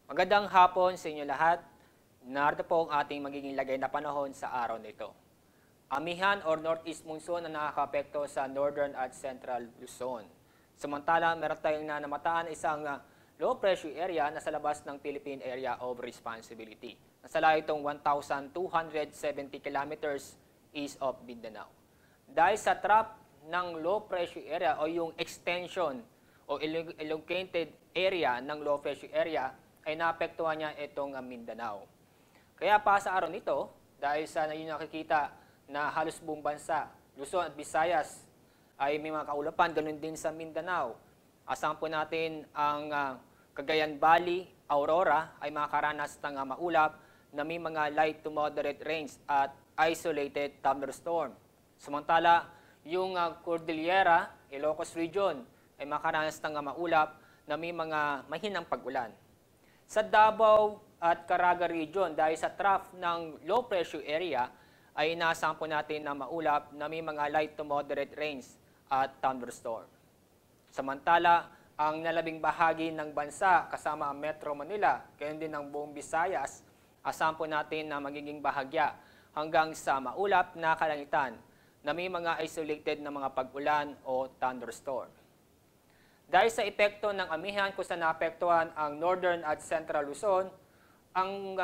Magandang hapon sa inyo lahat. Narito po ang ating magiging lagay na panahon sa araw nito. Amihan or northeast monsoon na nakakaapekto sa northern at central Luzon. Samantala, meron tayong nanamataan isang low pressure area na sa labas ng Philippine Area of Responsibility. Nasa layo itong 1,270 kilometers east of Mindanao. Dahil sa trap ng low pressure area o yung extension o elongated area ng low pressure area ay naapektuhan niya itong Mindanao. Kaya pa sa araw nito, dahil sa yung nakikita na halos buong bansa, Luzon at Visayas ay may mga kaulapan, ganun din sa Mindanao. Asahan po natin ang Cagayan Valley, Aurora ay makakaranas ng maulap na may mga light to moderate rains at isolated thunderstorm. Samantala, yung Cordillera, Ilocos Region ay makakaranas ng maulap na may mga mahinang pag-ulan. Sa Davao at Caraga Region, dahil sa trough ng low pressure area, ay inaasahan po natin na maulap na may mga light to moderate rains at thunderstorm. Samantala, ang nalabing bahagi ng bansa kasama ang Metro Manila, gayon din ang buong Visayas, asahan po natin na magiging bahagya hanggang sa maulap na kalangitan na may mga isolated na mga pag-ulan o thunderstorm. Dahil sa epekto ng amihan kung saan naapektuhan ang northern at central Luzon, ang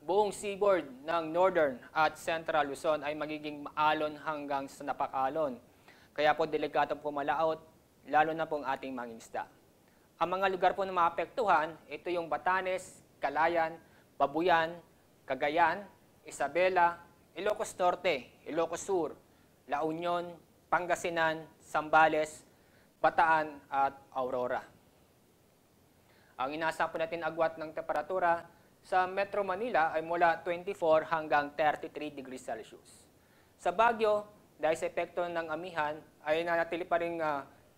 buong seaboard ng northern at central Luzon ay magiging maalon hanggang sa napakalon. Kaya po delikatong pumalaot, lalo na pong ating mangingisda. Ang mga lugar po na maapektuhan, ito yung Batanes, Calayan, Babuyan, Cagayan, Isabela, Ilocos Norte, Ilocos Sur, La Union, Pangasinan, Zambales, Bataan at Aurora. Ang inaasahan po natin agwat ng temperatura sa Metro Manila ay mula 24 hanggang 33 degrees Celsius. Sa Baguio, dahil sa epekto ng amihan, ay nanatili pa rin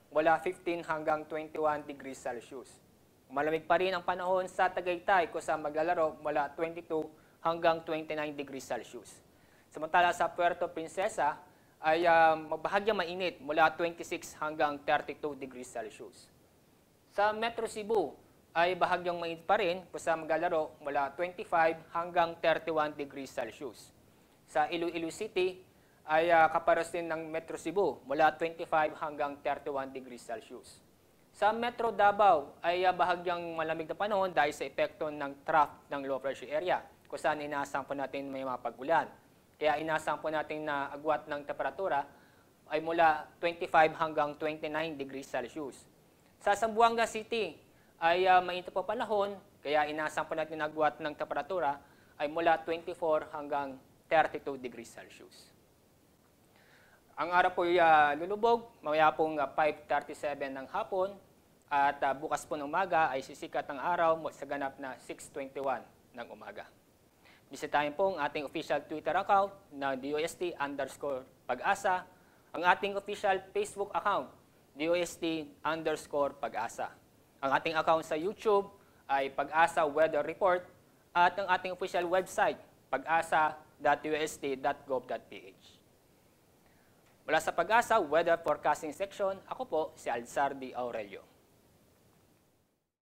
mula 15 hanggang 21 degrees Celsius. Malamig pa rin ang panahon sa Tagaytay kung saan maglalaro mula 22 hanggang 29 degrees Celsius. Samantala sa Puerto Princesa, ay mabahagyang mainit mula 26 hanggang 32 degrees Celsius. Sa Metro Cebu ay bahagyang mainit pa rin kung saan maglalaro mula 25 hanggang 31 degrees Celsius. Sa Iloilo City ay kapares din ng Metro Cebu mula 25 hanggang 31 degrees Celsius. Sa Metro Davao ay bahagyang malamig na panahon dahil sa epekto ng trough ng low pressure area kung saan inaasahan po natin may mga pag-ulan. Kaya inaasahan po natin na agwat ng temperatura ay mula 25 hanggang 29 degrees Celsius. Sa Zamboanga City ay mainit po panahon, kaya inaasahan po natin na agwat ng temperatura ay mula 24 hanggang 32 degrees Celsius. Ang araw po ay lulubog, mamaya pong 5:37 ng hapon at bukas po ng umaga ay sisikat ang araw sa ganap na 6:21 ng umaga. Bisitahin po ang ating official Twitter account na DOST_Pag-asa, ang ating official Facebook account, DOST_Pag-asa. Ang ating account sa YouTube ay Pag-asa Weather Report at ang ating official website, pag-asa.dost.gov.ph. Mula sa Pag-asa Weather Forecasting Section, ako po si Alzardi Aurelio.